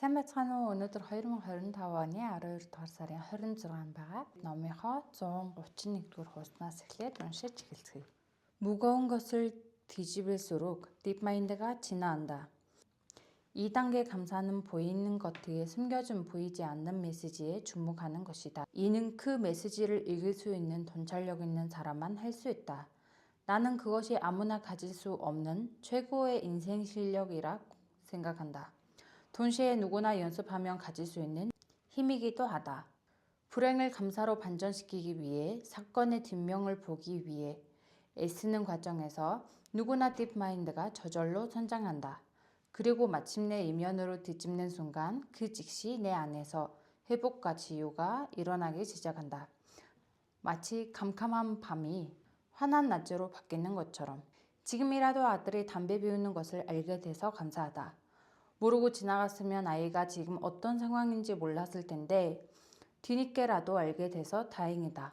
Сайн байцгаана уу? Өнөөдөр 2025 оны 12 дугаар сарын 26 байгаа. Номынхоо 131-р хууснаас эхлээд уншиж эхэлцгээе. 무거운 것을 뒤집을수록 딥마인드가 진화한다. 2단계 감사는 보이는 것 뒤에 숨겨진 보이지 않는 메시지에 주목하는 것이다. 이는 그 메시지를 읽을 수 있는 통찰력 있는 사람만 할 수 있다. 나는 그것이 아무나 가질 수 없는 최고의 인생 실력이라 생각한다. 동시에 누구나 연습하면 가질 수 있는 힘이기도 하다. 불행을 감사로 반전시키기 위해 사건의 뒷면을 보기 위해 애쓰는 과정에서 누구나 딥마인드가 저절로 성장한다. 그리고 마침내 이면으로 뒤집는 순간 그 즉시 내 안에서 회복과 치유가 일어나기 시작한다. 마치 캄캄한 밤이 환한 낮으로 바뀌는 것처럼 지금이라도 아들이 담배 피우는 것을 알게 돼서 감사하다. 모르고 지나갔으면 아이가 지금 어떤 상황인지 몰랐을 텐데 뒤늦게라도 알게 돼서 다행이다.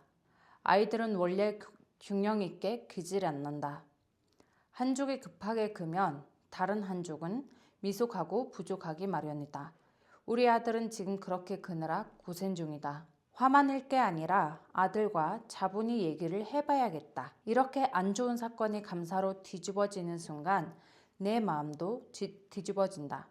아이들은 원래 균형 있게 크질 않는다. 한 족이 급하게 크면 다른 한 족은 미숙하고 부족하기 마련이다. 우리 아들은 지금 그렇게 크느라 고생 중이다. 화만 낼 게 아니라 아들과 차분히 얘기를 해봐야겠다. 이렇게 안 좋은 사건이 감사로 뒤집어지는 순간 내 마음도 뒤집어진다.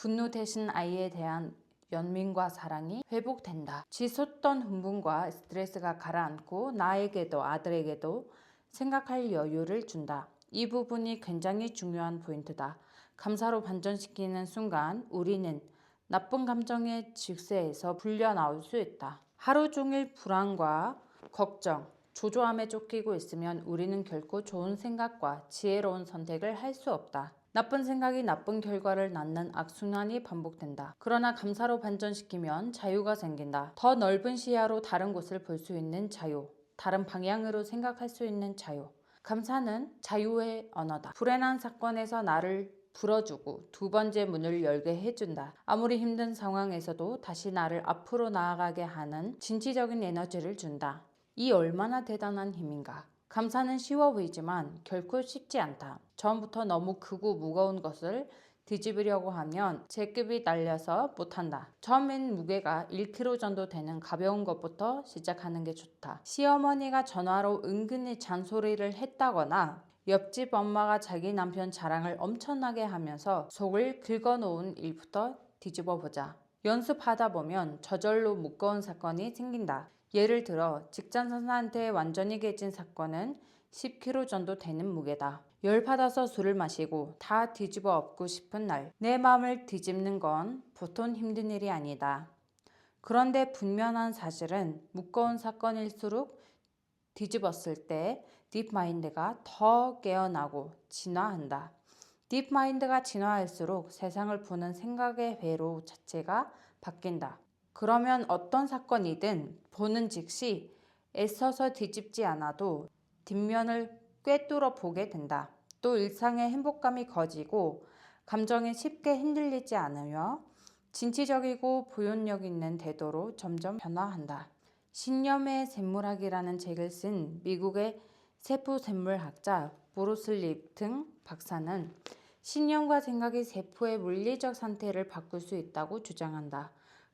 분노 대신 아이에 대한 연민과 사랑이 회복된다. 치솟던 흥분과 스트레스가 가라앉고 나에게도 아들에게도 생각할 여유를 준다. 이 부분이 굉장히 중요한 포인트다. 감사로 반전시키는 순간 우리는 나쁜 감정의 직세에서 풀려나올 수 있다. 하루 종일 불안과 걱정, 조조함에 쫓기고 있으면 우리는 결코 좋은 생각과 지혜로운 선택을 할 수 없다. 나쁜 생각이 나쁜 결과를 낳는 악순환이 반복된다. 그러나 감사로 반전시키면 자유가 생긴다. 더 넓은 시야로 다른 곳을 볼 수 있는 자유, 다른 방향으로 생각할 수 있는 자유. 감사는 자유의 언어다. 불행한 사건에서 나를 불어주고 두 번째 문을 열게 해준다. 아무리 힘든 상황에서도 다시 나를 앞으로 나아가게 하는 진취적인 에너지를 준다. 이 얼마나 대단한 힘인가. 감사는 쉬워 보이지만 결코 쉽지 않다. 처음부터 너무 크고 무거운 것을 뒤집으려고 하면 제급이 날려서 못한다. 처음엔 무게가 1kg 정도 되는 가벼운 것부터 시작하는 게 좋다. 시어머니가 전화로 은근히 잔소리를 했다거나 옆집 엄마가 자기 남편 자랑을 엄청나게 하면서 속을 긁어놓은 일부터 뒤집어 보자. 연습하다 보면 저절로 무거운 사건이 생긴다. 예를 들어 직장 상사한테 완전히 깨진 사건은 10kg 정도 되는 무게다. 열받아서 술을 마시고 다 뒤집어 엎고 싶은 날, 내 마음을 뒤집는 건 보통 힘든 일이 아니다. 그런데 분명한 사실은 무거운 사건일수록 뒤집었을 때 딥마인드가 더 깨어나고 진화한다. 딥마인드가 진화할수록 세상을 보는 생각의 회로 자체가 바뀐다. 그러면 어떤 사건이든 보는 즉시 애써서 뒤집지 않아도 뒷면을 꿰뚫어 보게 된다. 또 일상의 행복감이 커지고 감정이 쉽게 흔들리지 않으며 진취적이고 포용력 있는 태도로 점점 변화한다. 신념의 샘물학이라는 책을 쓴 미국의 세포생물학자 브루스 립튼 박사는 신념과 생각이 세포의 물리적 상태를 바꿀 수 있다고 주장한다.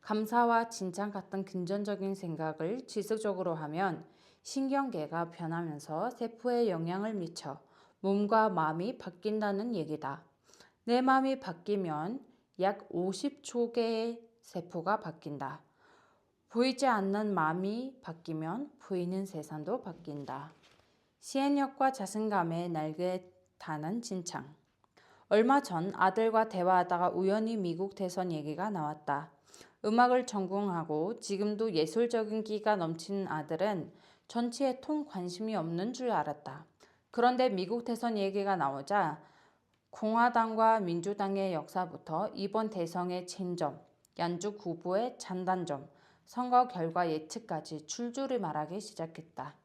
감사와 칭찬 같은 긍정적인 생각을 지속적으로 하면 신경계가 변하면서 세포에 영향을 미쳐 몸과 마음이 바뀐다는 얘기다. 내 마음이 바뀌면 약 50조 개의 세포가 바뀐다. 보이지 않는 마음이 바뀌면 보이는 세상도 바뀐다. 시행력과 자신감의 날개 다는 칭찬. 얼마 전 아들과 대화하다가 우연히 미국 대선 얘기가 나왔다. 음악을 전공하고 지금도 예술적인 끼가 넘치는 아들은 정치에 통 관심이 없는 줄 알았다. 그런데 미국 대선 얘기가 나오자 공화당과 민주당의 역사부터 이번 대선의 쟁점, 양쪽 후보의 장단점, 선거 결과 예측까지 줄줄이 말하기 시작했다.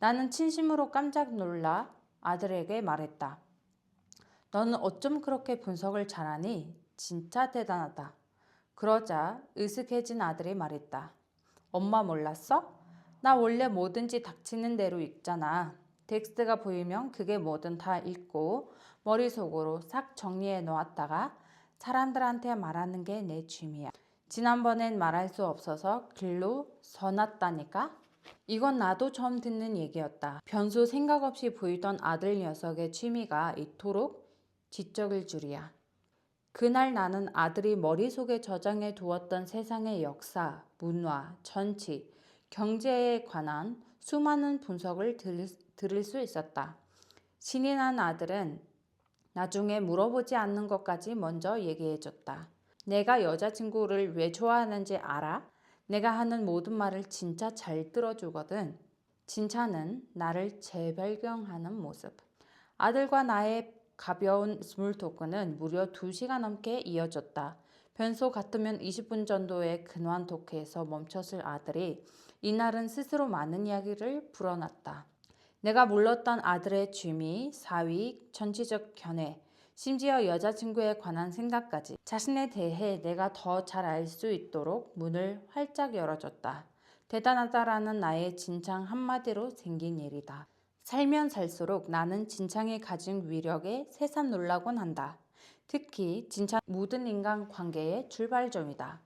나는 진심으로 깜짝 놀라 아들에게 말했다. 너는 어쩜 그렇게 분석을 잘하니? 진짜 대단하다. 그러자 으슥해진 아들이 말했다. 엄마 몰랐어? 나 원래 뭐든지 닥치는 대로 읽잖아. 텍스트가 보이면 그게 뭐든 다 읽고 머릿속으로 싹 정리해 놓았다가 사람들한테 말하는 게 내 취미야. 지난번엔 말할 수 없어서 글로 써놨다니까? 이건 나도 처음 듣는 얘기였다. 변소 생각 없이 보이던 아들 녀석의 취미가 이토록 지적일 줄이야. 그날 나는 아들이 머릿속에 저장해 두었던 세상의 역사, 문화, 정치, 경제에 관한 수많은 분석을 들을 수 있었다. 신이 난 아들은 나중에 물어보지 않는 것까지 먼저 얘기해줬다. 내가 여자친구를 왜 좋아하는지 알아? 내가 하는 모든 말을 진짜 잘 들어주거든. 진짜는 나를 재발견하는 모습. 아들과 나의 가벼운 스몰 토크는 무려 2시간 넘게 이어졌다. 평소 같으면 20분 정도의 근황 토크에서 멈췄을 아들이 이날은 스스로 많은 이야기를 불어넣었다. 내가 몰랐던 아들의 취미, 사위, 정치적 견해, 심지어 여자친구에 관한 생각까지 자신에 대해 내가 더 잘 알 수 있도록 문을 활짝 열어줬다. 대단하다라는 나의 진창 한마디로 생긴 일이다. 살면 살수록 나는 진창이 가진 위력에 새삼 놀라곤 한다. 특히 진창 모든 인간 관계의 출발점이다.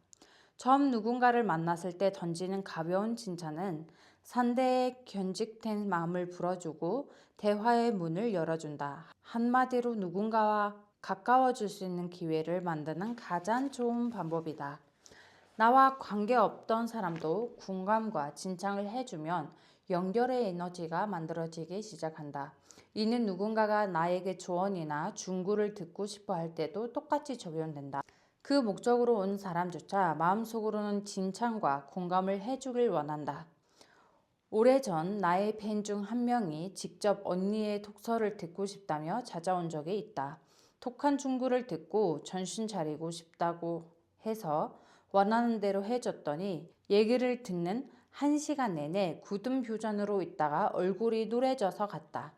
처음 누군가를 만났을 때 던지는 가벼운 칭찬은 상대의 경직된 마음을 풀어주고 대화의 문을 열어준다. 한마디로 누군가와 가까워질 수 있는 기회를 만드는 가장 좋은 방법이다. 나와 관계없던 사람도 공감과 칭찬을 해주면 연결의 에너지가 만들어지기 시작한다. 이는 누군가가 나에게 조언이나 충고를 듣고 싶어 할 때도 똑같이 적용된다. 그 목적으로 온 사람조차 마음속으로는 칭찬과 공감을 해주길 원한다. 오래전 나의 팬 중 한 명이 직접 언니의 독서를 듣고 싶다며 찾아온 적이 있다. 독한 충고를 듣고 정신 차리고 싶다고 해서 원하는 대로 해줬더니 얘기를 듣는 1시간 내내 굳은 표정으로 있다가 얼굴이 누래져서 갔다.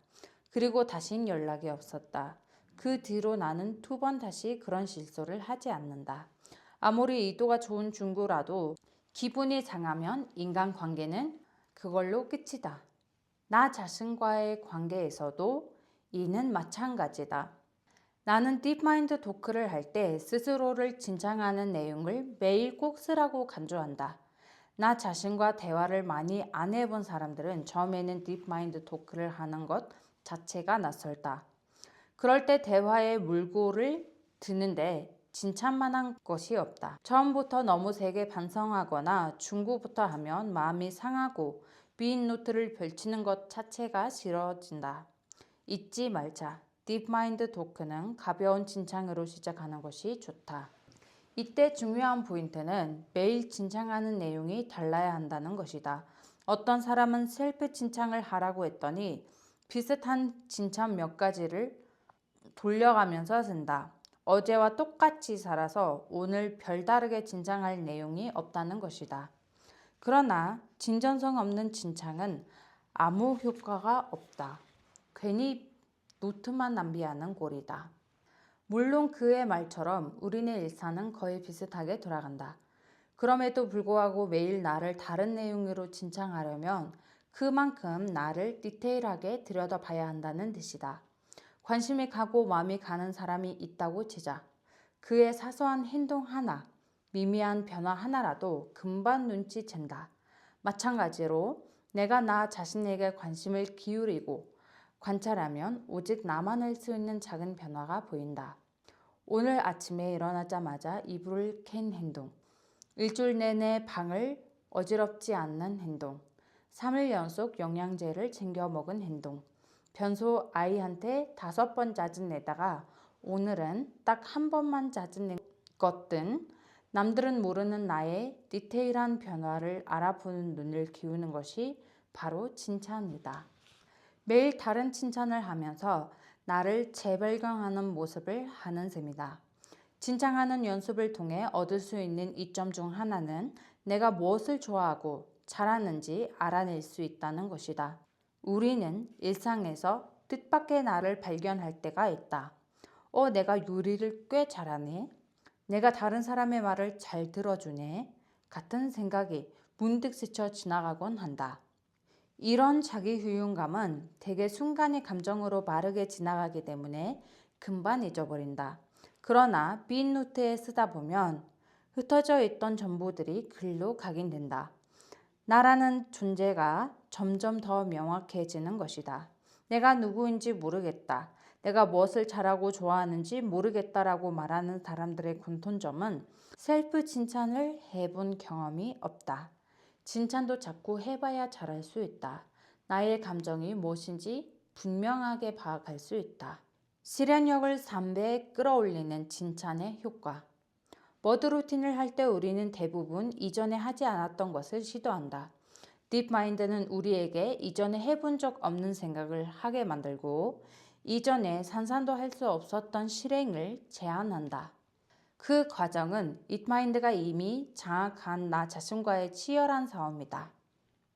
그리고 다신 연락이 없었다. 그 뒤로 나는 2번 다시 그런 실수를 하지 않는다. 아무리 의도가 좋은 충고라도 기분이 상하면 인간관계는 그걸로 끝이다. 나 자신과의 관계에서도 이는 마찬가지다. 나는 딥마인드 토크를 할 때 스스로를 칭찬하는 내용을 매일 꼭 쓰라고 강조한다. 나 자신과 대화를 많이 안 해본 사람들은 처음에는 딥마인드 토크를 하는 것 자체가 낯설다. 그럴 때 대화의 물꼬를 드는데 칭찬만한 것이 없다. 처음부터 너무 세게 반성하거나 충고부터 하면 마음이 상하고 빈 노트를 펼치는 것 자체가 싫어진다. 잊지 말자. 딥마인드 토크는 가벼운 칭찬으로 시작하는 것이 좋다. 이때 중요한 포인트는 매일 칭찬하는 내용이 달라야 한다는 것이다. 어떤 사람은 셀프 칭찬을 하라고 했더니 비슷한 칭찬 몇 가지를 돌려가면서 쓴다. 어제와 똑같이 살아서 오늘 별다르게 칭찬할 내용이 없다는 것이다. 그러나 진정성 없는 칭찬은 아무 효과가 없다. 괜히 노트만 낭비하는 꼴이다. 물론 그의 말처럼 우리네 일상은 거의 비슷하게 돌아간다. 그럼에도 불구하고 매일 나를 다른 내용으로 칭찬하려면 그만큼 나를 디테일하게 들여다봐야 한다는 뜻이다. 관심이 가고 마음이 가는 사람이 있다고 치자. 그의 사소한 행동 하나, 미미한 변화 하나라도 금방 눈치챈다. 마찬가지로 내가 나 자신에게 관심을 기울이고 관찰하면 오직 나만 알 수 있는 작은 변화가 보인다. 오늘 아침에 일어나자마자 이불을 캔 행동, 일주일 내내 방을 어지럽지 않는 행동, 3일 연속 영양제를 챙겨 먹은 행동, 평소 아이한테 5번 짜증내다가 오늘은 딱 1번만 짜증낸 것 등 남들은 모르는 나의 디테일한 변화를 알아보는 눈을 기우는 것이 바로 칭찬이다. 매일 다른 칭찬을 하면서 나를 재발견하는 모습을 하는 셈이다. 칭찬하는 연습을 통해 얻을 수 있는 이점 중 하나는 내가 무엇을 좋아하고 잘하는지 알아낼 수 있다는 것이다. 우리는 일상에서 뜻밖의 나를 발견할 때가 있다. 내가 요리를 꽤 잘하네. 내가 다른 사람의 말을 잘 들어주네. 같은 생각이 문득 스쳐 지나가곤 한다. 이런 자기 효용감은 대개 순간의 감정으로 마르게 지나가기 때문에 금방 잊어버린다. 그러나 빈 노트에 쓰다 보면 흩어져 있던 정보들이 글로 각인된다. 나라는 존재가 점점 더 명확해지는 것이다. 내가 누구인지 모르겠다. 내가 무엇을 잘하고 좋아하는지 모르겠다라고 말하는 사람들의 공통점은 셀프 칭찬을 해본 경험이 없다. 칭찬도 자꾸 해봐야 잘할 수 있다. 나의 감정이 무엇인지 분명하게 파악할 수 있다. 실행력을 3배 끌어올리는 칭찬의 효과. 머드 루틴을 할 때 우리는 대부분 이전에 하지 않았던 것을 시도한다. 딥마인드는 우리에게 이전에 해본 적 없는 생각을 하게 만들고 이전에 상상도 할 수 없었던 실행을 제안한다. 그 과정은 딥마인드가 이미 장악한 나 자신과의 치열한 싸움이다.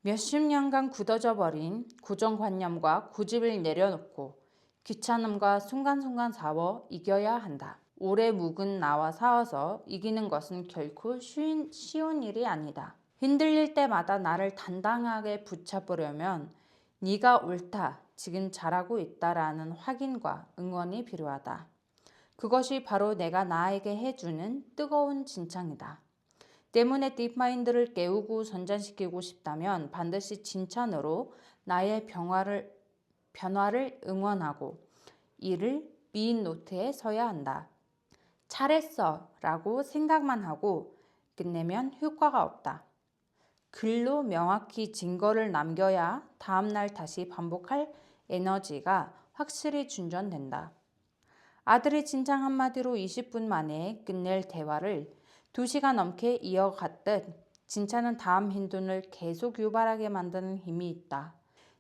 몇십 년간 굳어져 버린 고정관념과 고집을 내려놓고 귀찮음과 순간순간 싸워 이겨야 한다. 오래 묵은 나와 싸워서 이기는 것은 결코 쉬운 일이 아니다. 흔들릴 때마다 나를 단단하게 붙잡으려면 네가 옳다, 지금 잘하고 있다라는 확인과 응원이 필요하다. 그것이 바로 내가 나에게 해주는 뜨거운 칭찬이다. 때문에 딥마인드를 깨우고 선전시키고 싶다면 반드시 칭찬으로 나의 변화를 응원하고 이를 빈 노트에 써야 한다. 잘했어 라고 생각만 하고 끝내면 효과가 없다. 글로 명확히 증거를 남겨야 다음날 다시 반복할 에너지가 확실히 충전된다. 아들의 칭찬 한마디로 20분 만에 끝낼 대화를 2시간 넘게 이어갔듯 칭찬은 다음 행동을 계속 유발하게 만드는 힘이 있다.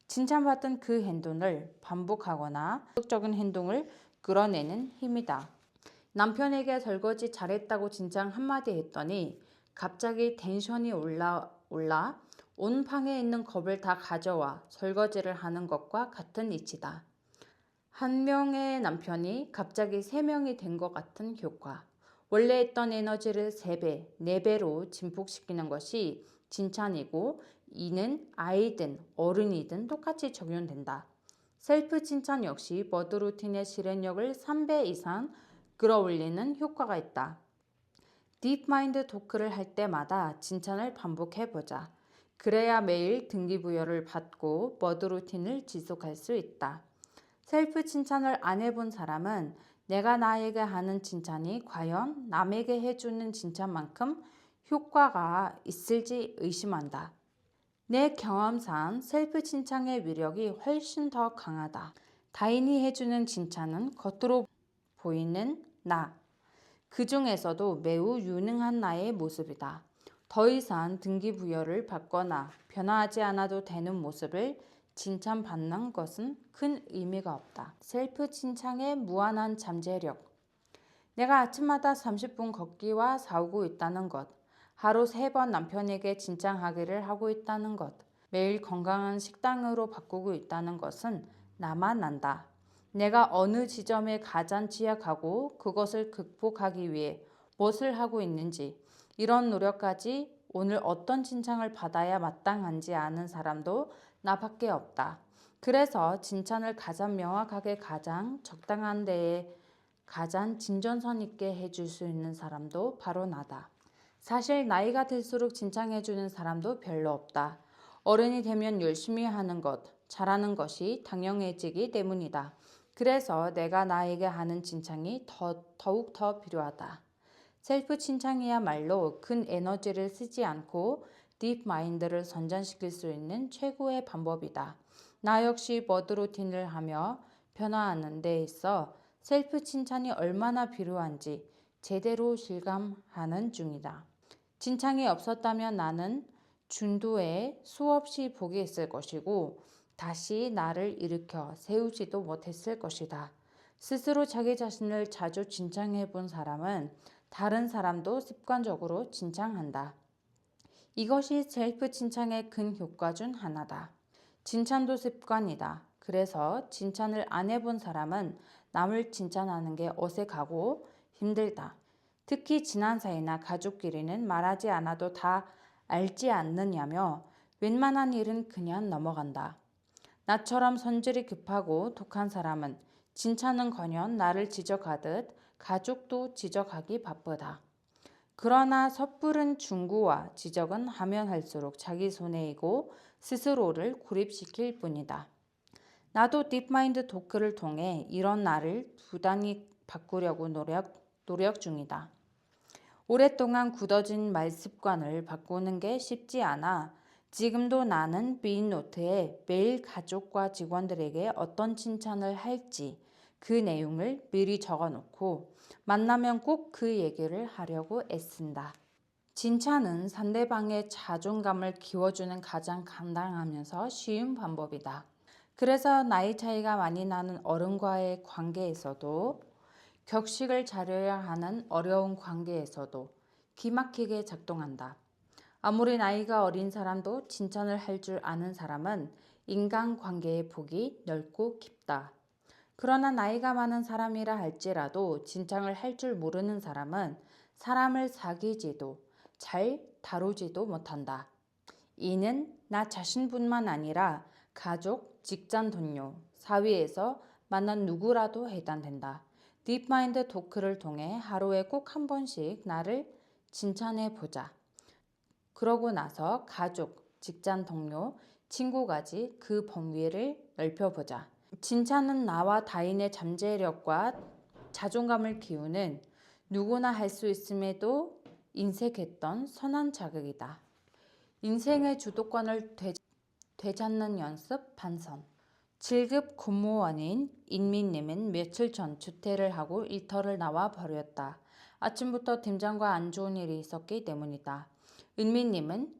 칭찬받은 그 행동을 반복하거나 적극적인 행동을 끌어내는 힘이다. 남편에게 설거지 잘했다고 칭찬 한마디 했더니 갑자기 텐션이 올라 온 방에 있는 컵을 다 가져와 설거지를 하는 것과 같은 이치다. 한 명의 남편이 갑자기 3명이 된 것 같은 효과. 원래 있던 에너지를 3배, 4배로 증폭시키는 것이 칭찬이고 이는 아이든 어른이든 똑같이 적용된다. 셀프 칭찬 역시 머드 루틴의 실행력을 3배 이상 끌어올리는 효과가 있다. 딥마인드 토크를 할 때마다 칭찬을 반복해보자. 그래야 매일 등기부여를 받고 머드 루틴을 지속할 수 있다. 셀프 칭찬을 안 해본 사람은 내가 나에게 하는 칭찬이 과연 남에게 해주는 칭찬만큼 효과가 있을지 의심한다. 내 경험상 셀프 칭찬의 위력이 훨씬 더 강하다. 타인이 해주는 칭찬은 겉으로 보이는 나, 그 중에서도 매우 유능한 나의 모습이다. 더 이상 등기부여를 받거나 변화하지 않아도 되는 모습을 칭찬받는 것은 큰 의미가 없다. 셀프 칭찬의 무한한 잠재력. 내가 아침마다 30분 걷기와 싸우고 있다는 것. 하루 3번 남편에게 칭찬하기를 하고 있다는 것. 매일 건강한 식단으로 바꾸고 있다는 것은 나만 안다. 내가 어느 지점에 가장 취약하고 그것을 극복하기 위해 무엇을 하고 있는지 이런 노력까지 오늘 어떤 칭찬을 받아야 마땅한지 아는 사람도 나밖에 없다. 그래서 칭찬을 가장 명확하게 가장 적당한 데에 가장 진정성 있게 해줄 수 있는 사람도 바로 나다. 사실 나이가 들수록 칭찬해주는 사람도 별로 없다. 어른이 되면 열심히 하는 것, 잘하는 것이 당연해지기 때문이다. 그래서 내가 나에게 하는 칭찬이 더욱 더 필요하다. 셀프 칭찬이야말로 큰 에너지를 쓰지 않고 딥 마인드를 선전시킬 수 있는 최고의 방법이다. 나 역시 머드 루틴을 하며 변화하는 데 있어 셀프 칭찬이 얼마나 필요한지 제대로 실감하는 중이다. 칭찬이 없었다면 나는 중도에 수없이 포기했을 것이고 다시 나를 일으켜 세우지도 못했을 것이다. 스스로 자기 자신을 자주 칭찬해 본 사람은 다른 사람도 습관적으로 칭찬한다. 이것이 셀프 칭찬의 큰 효과 중 하나다. 칭찬도 습관이다. 그래서 칭찬을 안 해본 사람은 남을 칭찬하는 게 어색하고 힘들다. 특히 친한 사이나 가족끼리는 말하지 않아도 다 알지 않느냐며 웬만한 일은 그냥 넘어간다. 나처럼 성질이 급하고 독한 사람은 칭찬은커녕 나를 지적하듯 가족도 지적하기 바쁘다. 그러나 섣부른 중구와 지적은 하면 할수록 자기 손해이고 스스로를 고립시킬 뿐이다. 나도 딥마인드 토크를 통해 이런 나를 부단히 바꾸려고 노력 중이다. 오랫동안 굳어진 말습관을 바꾸는 게 쉽지 않아 지금도 나는 비인노트에 매일 가족과 직원들에게 어떤 칭찬을 할지 그 내용을 미리 적어놓고 만나면 꼭 그 얘기를 하려고 애쓴다. 칭찬은 상대방의 자존감을 키워주는 가장 간단하면서 쉬운 방법이다. 그래서 나이 차이가 많이 나는 어른과의 관계에서도 격식을 차려야 하는 어려운 관계에서도 기막히게 작동한다. 아무리 나이가 어린 사람도 칭찬을 할 줄 아는 사람은 인간관계의 폭이 넓고 깊다. 그러나 나이가 많은 사람이라 할지라도 칭찬을 할 줄 모르는 사람은 사람을 사귀지도 잘 다루지도 못한다. 이는 나 자신뿐만 아니라 가족, 직장 동료, 사회에서 만난 누구라도 해당된다. 딥마인드 토크를 통해 하루에 꼭 한 번씩 나를 칭찬해 보자. 그러고 나서 가족, 직장 동료, 친구까지 그 범위를 넓혀보자. 칭찬은 나와 타인의 잠재력과 자존감을 키우는 누구나 할 수 있음에도 인색했던 선한 자극이다. 인생의 주도권을 되찾는 연습 반선. 7급 공무원인 인민님은 며칠 전 주퇴를 하고 일터를 나와 버렸다. 아침부터 팀장과 안 좋은 일이 있었기 때문이다. 인민님은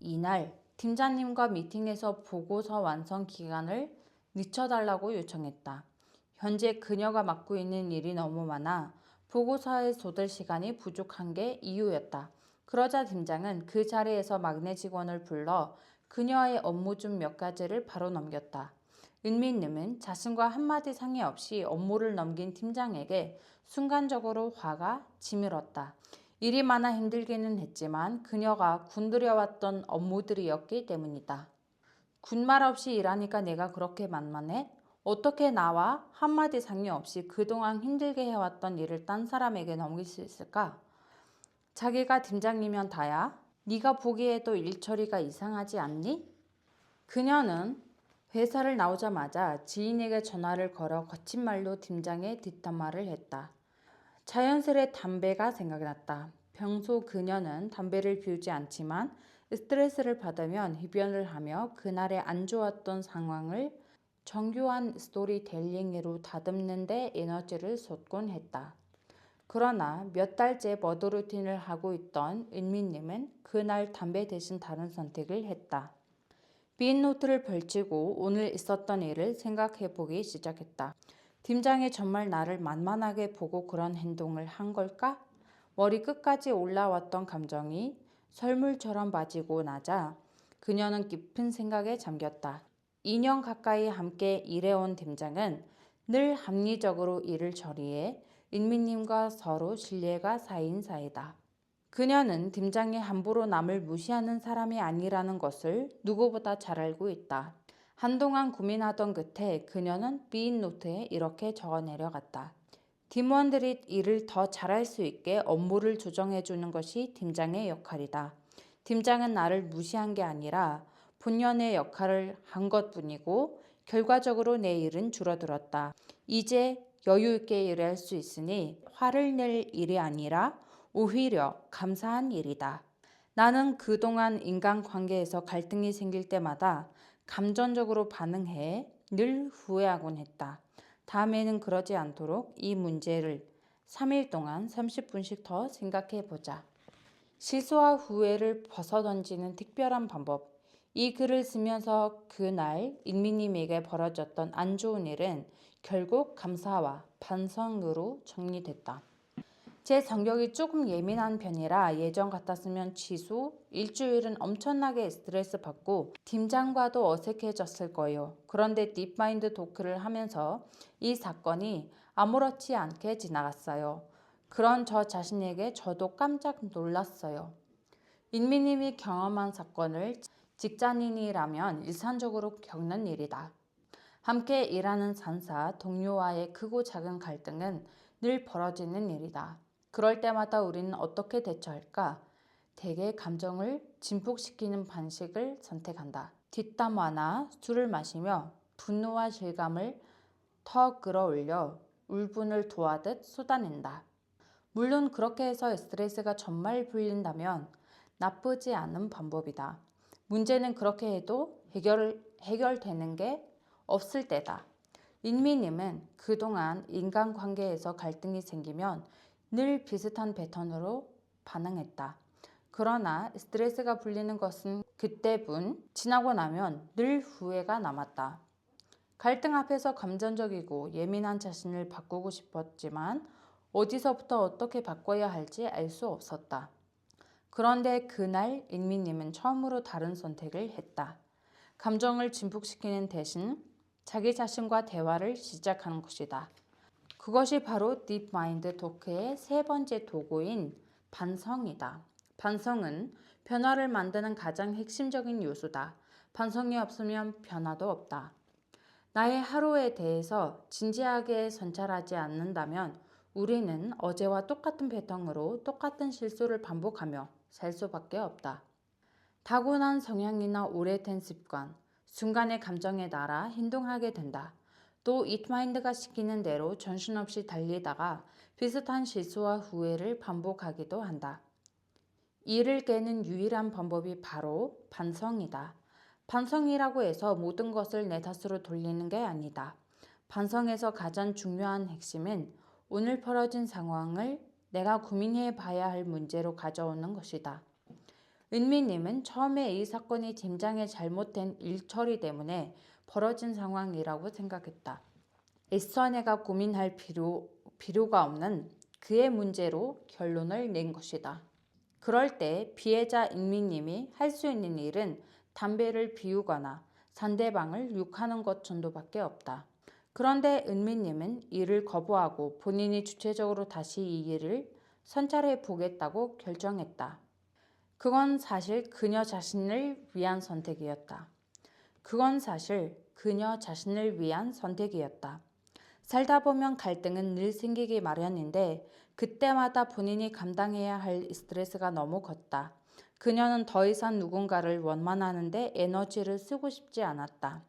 이날 팀장님과 미팅에서 보고서 완성 기간을 늦춰달라고 요청했다. 현재 그녀가 맡고 있는 일이 너무 많아 보고서에 쏟을 시간이 부족한 게 이유였다. 그러자 팀장은 그 자리에서 막내 직원을 불러 그녀의 업무 중 몇 가지를 바로 넘겼다. 은민님은 자신과 한마디 상의 없이 업무를 넘긴 팀장에게 순간적으로 화가 치밀었다. 일이 많아 힘들기는 했지만 그녀가 군들여왔던 업무들이었기 때문이다. 군말 없이 일하니까 내가 그렇게 만만해? 어떻게 나와 한마디 상의 없이 그동안 힘들게 해왔던 일을 딴 사람에게 넘길 수 있을까? 자기가 팀장이면 다야? 네가 보기에도 일 처리가 이상하지 않니? 그녀는 회사를 나오자마자 지인에게 전화를 걸어 거친 말로 팀장의 뒷담화를 했다. 자연스레 담배가 생각났다. 평소 그녀는 담배를 피우지 않지만 스트레스를 받으면 흡연을 하며 그날의 안 좋았던 상황을 정교한 스토리텔링으로 다듬는 데 에너지를 쏟곤 했다. 그러나 몇 달째 머드루틴을 하고 있던 은미님은 그날 담배 대신 다른 선택을 했다. 빈 노트를 펼치고 오늘 있었던 일을 생각해보기 시작했다. 팀장이 정말 나를 만만하게 보고 그런 행동을 한 걸까? 머리 끝까지 올라왔던 감정이 설물처럼 빠지고 나자 그녀는 깊은 생각에 잠겼다. 2년 가까이 함께 일해온 팀장은 늘 합리적으로 일을 처리해 인민님과 서로 신뢰가 쌓인 사이다. 그녀는 팀장이 함부로 남을 무시하는 사람이 아니라는 것을 누구보다 잘 알고 있다. 한동안 고민하던 끝에 그녀는 빈 노트에 이렇게 적어 내려갔다. 팀원들이 일을 더 잘할 수 있게 업무를 조정해주는 것이 팀장의 역할이다. 팀장은 나를 무시한 게 아니라 본연의 역할을 한 것뿐이고 결과적으로 내 일은 줄어들었다. 이제 여유 있게 일할 수 있으니 화를 낼 일이 아니라 오히려 감사한 일이다. 나는 그동안 인간관계에서 갈등이 생길 때마다 감정적으로 반응해 늘 후회하곤 했다. 다음에는 그러지 않도록 이 문제를 3일 동안 30분씩 더 생각해 보자. 실수와 후회를 벗어던지는 특별한 방법. 이 글을 쓰면서 그날 인미님에게 벌어졌던 안 좋은 일은 결국 감사와 반성으로 정리됐다. 제 성격이 조금 예민한 편이라 예전 같았으면 취소, 일주일은 엄청나게 스트레스 받고 팀장과도 어색해졌을 거예요. 그런데 딥마인드 토크를 하면서 이 사건이 아무렇지 않게 지나갔어요. 그런 저 자신에게 저도 깜짝 놀랐어요. 인미님이 경험한 사건을 직장인이라면 일상적으로 겪는 일이다. 함께 일하는 상사, 동료와의 크고 작은 갈등은 늘 벌어지는 일이다. 그럴 때마다 우리는 어떻게 대처할까? 대개 감정을 진폭시키는 방식을 선택한다. 뒷담화나 술을 마시며 분노와 실감을 더 끌어올려 울분을 도와듯 쏟아낸다. 물론 그렇게 해서 스트레스가 정말 풀린다면 나쁘지 않은 방법이다. 문제는 그렇게 해도 해결되는 게 없을 때다. 인미님은 그동안 인간관계에서 갈등이 생기면 늘 비슷한 패턴으로 반응했다. 그러나 스트레스가 풀리는 것은 그때뿐, 지나고 나면 늘 후회가 남았다. 갈등 앞에서 감정적이고 예민한 자신을 바꾸고 싶었지만 어디서부터 어떻게 바꿔야 할지 알 수 없었다. 그런데 그날 인미님은 처음으로 다른 선택을 했다. 감정을 진폭시키는 대신 자기 자신과 대화를 시작하는 것이다. 그것이 바로 딥마인드 토크의 세 번째 도구인 반성이다. 반성은 변화를 만드는 가장 핵심적인 요소다. 반성이 없으면 변화도 없다. 나의 하루에 대해서 진지하게 관찰하지 않는다면 우리는 어제와 똑같은 패턴으로 똑같은 실수를 반복하며 살 수밖에 없다. 타고난 성향이나 오래된 습관, 순간의 감정에 따라 행동하게 된다. 또 잇마인드가 시키는 대로 정신없이 달리다가 비슷한 실수와 후회를 반복하기도 한다. 이를 깨는 유일한 방법이 바로 반성이다. 반성이라고 해서 모든 것을 내 탓으로 돌리는 게 아니다. 반성에서 가장 중요한 핵심은 오늘 벌어진 상황을 내가 고민해 봐야 할 문제로 가져오는 것이다. 은미님은 처음에 이 사건이 팀장의 잘못된 일 처리 때문에 벌어진 상황이라고 생각했다. 애써 내가 고민할 필요가 없는 그의 문제로 결론을 낸 것이다. 그럴 때 피해자 인미님이 할 수 있는 일은 담배를 피우거나 상대방을 욕하는 것 정도밖에 없다. 그런데 은미님은 이를 거부하고 본인이 주체적으로 다시 이 일을 성찰해 보겠다고 결정했다. 그건 사실 그녀 자신을 위한 선택이었다. 살다 보면 갈등은 늘 생기기 마련인데 그때마다 본인이 감당해야 할 스트레스가 너무 컸다. 그녀는 더 이상 누군가를 원만하는데 에너지를 쓰고 싶지 않았다.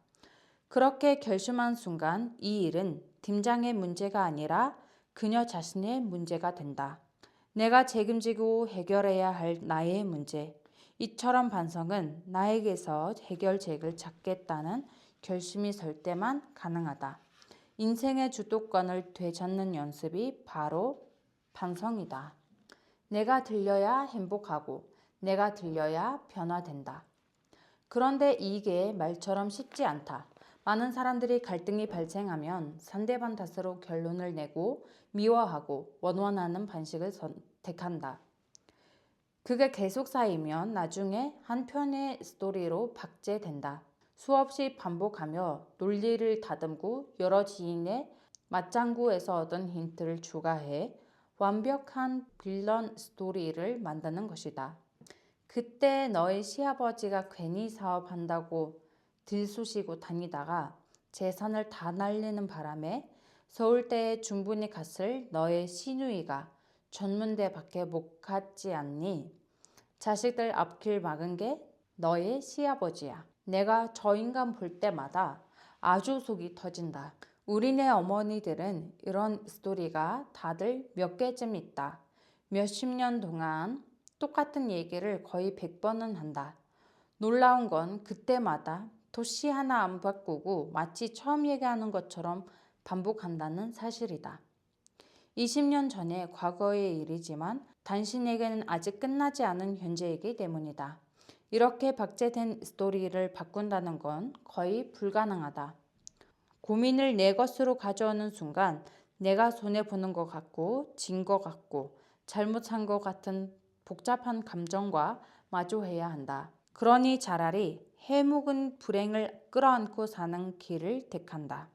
그렇게 결심한 순간 이 일은 팀장의 문제가 아니라 그녀 자신의 문제가 된다. 내가 책임지고 해결해야 할 나의 문제. 이처럼 반성은 나에게서 해결책을 찾겠다는 결심이 설 때만 가능하다. 인생의 주도권을 되찾는 연습이 바로 반성이다. 내가 들려야 행복하고 내가 들려야 변화된다. 그런데 이게 말처럼 쉽지 않다. 많은 사람들이 갈등이 발생하면 상대방 탓으로 결론을 내고 미워하고 원원하는 방식을 선택한다. 그게 계속 쌓이면 나중에 한 편의 스토리로 박제된다. 수없이 반복하며 논리를 다듬고 여러 지인의 맞장구에서 얻은 힌트를 추가해 완벽한 빌런 스토리를 만드는 것이다. 그때 너의 시아버지가 괜히 사업한다고 들쑤시고 다니다가 재산을 다 날리는 바람에 서울대에 충분히 갔을 너의 시누이가 전문대밖에 못 갔지 않니? 자식들 앞길 막은 게 너의 시아버지야. 내가 저 인간 볼 때마다 아주 속이 터진다. 우리네 어머니들은 이런 스토리가 다들 몇 개쯤 있다. 몇십 년 동안 똑같은 얘기를 거의 100번은 한다. 놀라운 건 그때마다 도시 하나 안 바꾸고 마치 처음 얘기하는 것처럼 반복한다는 사실이다. 20년 전의 과거의 일이지만 당신에게는 아직 끝나지 않은 현재이기 때문이다. 이렇게 박제된 스토리를 바꾼다는 건 거의 불가능하다. 고민을 내 것으로 가져오는 순간 내가 손해보는 것 같고 진 것 같고 잘못한 것 같은 복잡한 감정과 마주해야 한다. 그러니 차라리 해묵은 불행을 끌어안고 사는 길을 택한다.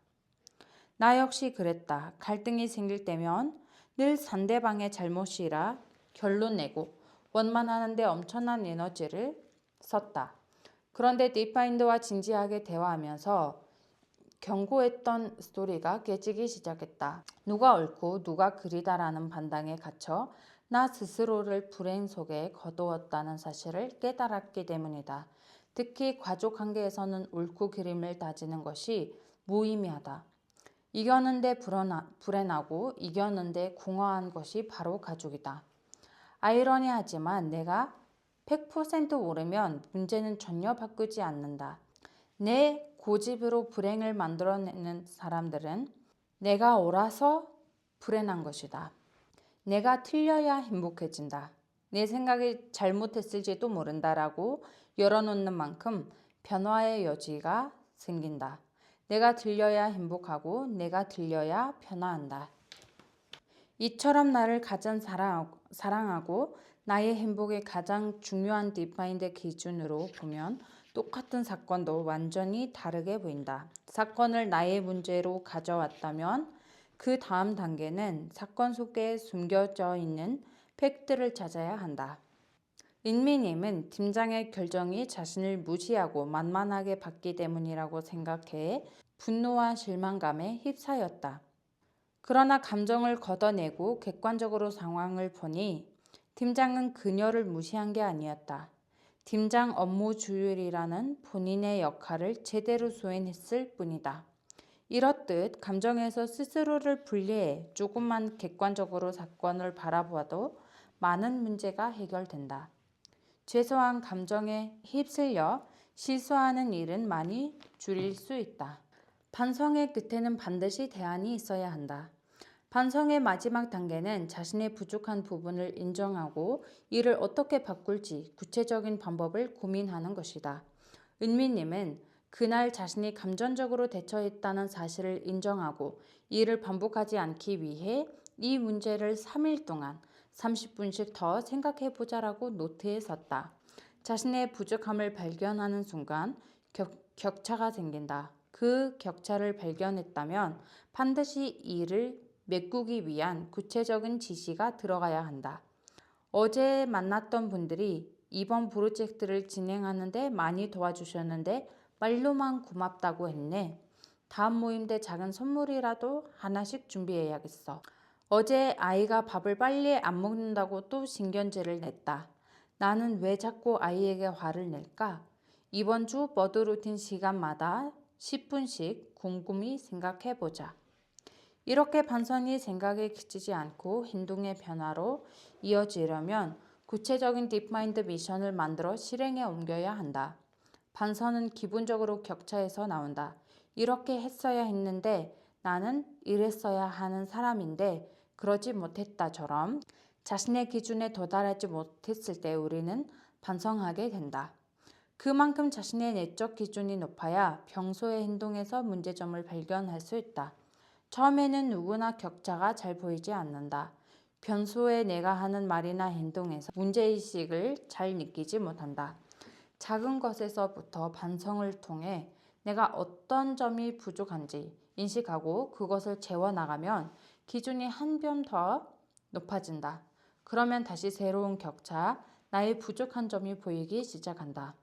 나 역시 그랬다. 갈등이 생길 때면 늘 상대방의 잘못이라 결론 내고 원만하는데 엄청난 에너지를 썼다. 그런데 딥마인드와 진지하게 대화하면서 경고했던 스토리가 깨지기 시작했다. 누가 옳고 누가 그리다라는 판단에 갇혀 나 스스로를 불행 속에 거두었다는 사실을 깨달았기 때문이다. 특히 가족 관계에서는 옳고 그름을 따지는 것이 무의미하다. 이겨는데 불행하고 이겨는데 궁화한 것이 바로 가족이다. 아이러니하지만 내가 100% 옳으면 문제는 전혀 바꾸지 않는다. 내 고집으로 불행을 만들어내는 사람들은 내가 옳아서 불행한 것이다. 내가 틀려야 행복해진다. 내 생각이 잘못했을지도 모른다라고 열어놓는 만큼 변화의 여지가 생긴다. 내가 들려야 행복하고 내가 들려야 변화한다. 이처럼 나를 가장 사랑하고 나의 행복의 가장 중요한 디파인드 기준으로 보면 똑같은 사건도 완전히 다르게 보인다. 사건을 나의 문제로 가져왔다면 그 다음 단계는 사건 속에 숨겨져 있는 팩트를 찾아야 한다. 인미님은 팀장의 결정이 자신을 무시하고 만만하게 봤기 때문이라고 생각해 분노와 실망감에 휩싸였다. 그러나 감정을 걷어내고 객관적으로 상황을 보니 팀장은 그녀를 무시한 게 아니었다. 팀장 업무 주율이라는 본인의 역할을 제대로 수행했을 뿐이다. 이렇듯 감정에서 스스로를 분리해 조금만 객관적으로 사건을 바라보아도 많은 문제가 해결된다. 최소한 감정에 휩쓸려 실수하는 일은 많이 줄일 수 있다. 반성의 끝에는 반드시 대안이 있어야 한다. 반성의 마지막 단계는 자신의 부족한 부분을 인정하고 이를 어떻게 바꿀지 구체적인 방법을 고민하는 것이다. 은미님은 그날 자신이 감정적으로 대처했다는 사실을 인정하고 이를 반복하지 않기 위해 이 문제를 3일 동안 30분씩 더 생각해보자라고 노트에 썼다. 자신의 부족함을 발견하는 순간 격차가 생긴다. 그 격차를 발견했다면 반드시 이를 메꾸기 위한 구체적인 지시가 들어가야 한다. 어제 만났던 분들이 이번 프로젝트를 진행하는데 많이 도와주셨는데 말로만 고맙다고 했네. 다음 모임 때 작은 선물이라도 하나씩 준비해야겠어. 어제 아이가 밥을 빨리 안 먹는다고 또 신경질을 냈다. 나는 왜 자꾸 아이에게 화를 낼까? 이번 주 버드 루틴 시간마다 10분씩 곰곰이 생각해보자. 이렇게 반성이 생각에 그치지 않고 행동의 변화로 이어지려면 구체적인 딥마인드 미션을 만들어 실행에 옮겨야 한다. 반성은 기본적으로 격차에서 나온다. 이렇게 했어야 했는데 나는 이랬어야 하는 사람인데 그러지 못했다처럼 자신의 기준에 도달하지 못했을 때 우리는 반성하게 된다. 그만큼 자신의 내적 기준이 높아야 평소의 행동에서 문제점을 발견할 수 있다. 처음에는 누구나 격차가 잘 보이지 않는다. 평소에 내가 하는 말이나 행동에서 문제의식을 잘 느끼지 못한다. 작은 것에서부터 반성을 통해 내가 어떤 점이 부족한지 인식하고 그것을 채워나가면 기준이 한 뼘 더 높아진다. 그러면 다시 새로운 격차, 나의 부족한 점이 보이기 시작한다.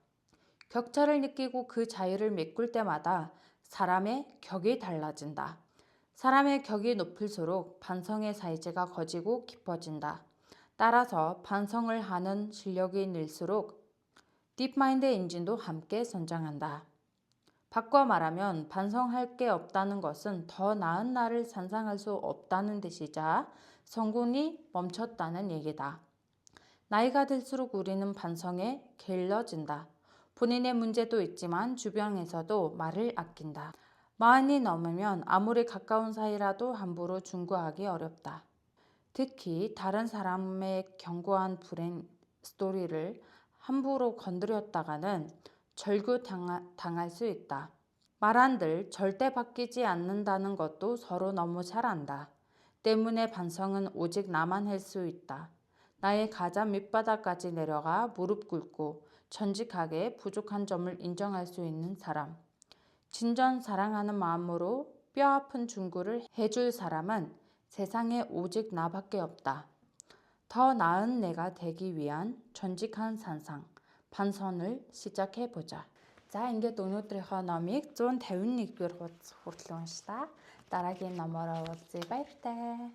격차를 느끼고 그 자유를 메꿀 때마다 사람의 격이 달라진다. 사람의 격이 높을수록 반성의 사이즈가 커지고 깊어진다. 따라서 반성을 하는 실력이 늘수록 딥마인드 엔진도 함께 성장한다. 바꿔 말하면 반성할 게 없다는 것은 더 나은 나를 상상할 수 없다는 뜻이자 성공이 멈췄다는 얘기다. 나이가 들수록 우리는 반성에 게을러진다. 본인의 문제도 있지만 주변에서도 말을 아낀다. 마흔이 넘으면 아무리 가까운 사이라도 함부로 중고하기 어렵다. 특히 다른 사람의 견고한 불행 스토리를 함부로 건드렸다가는 절규당할 수 있다. 말한들 절대 바뀌지 않는다는 것도 서로 너무 잘 안다. 때문에 반성은 오직 나만 할 수 있다. 나의 가장 밑바닥까지 내려가 무릎 꿇고 정직하게 부족한 점을 인정할 수 있는 사람. 진정 사랑하는 마음으로 뼈아픈 중고를 해줄 사람은 세상에 오직 나밖에 없다. 더 나은 내가 되기 위한 정직한 상상, 반성을 시작해보자. За ингээд өнөөдрийнхөө номыг 151-р хуудас хүртэл уншлаа. Дараагийн номороо уулзъя. Баяртай.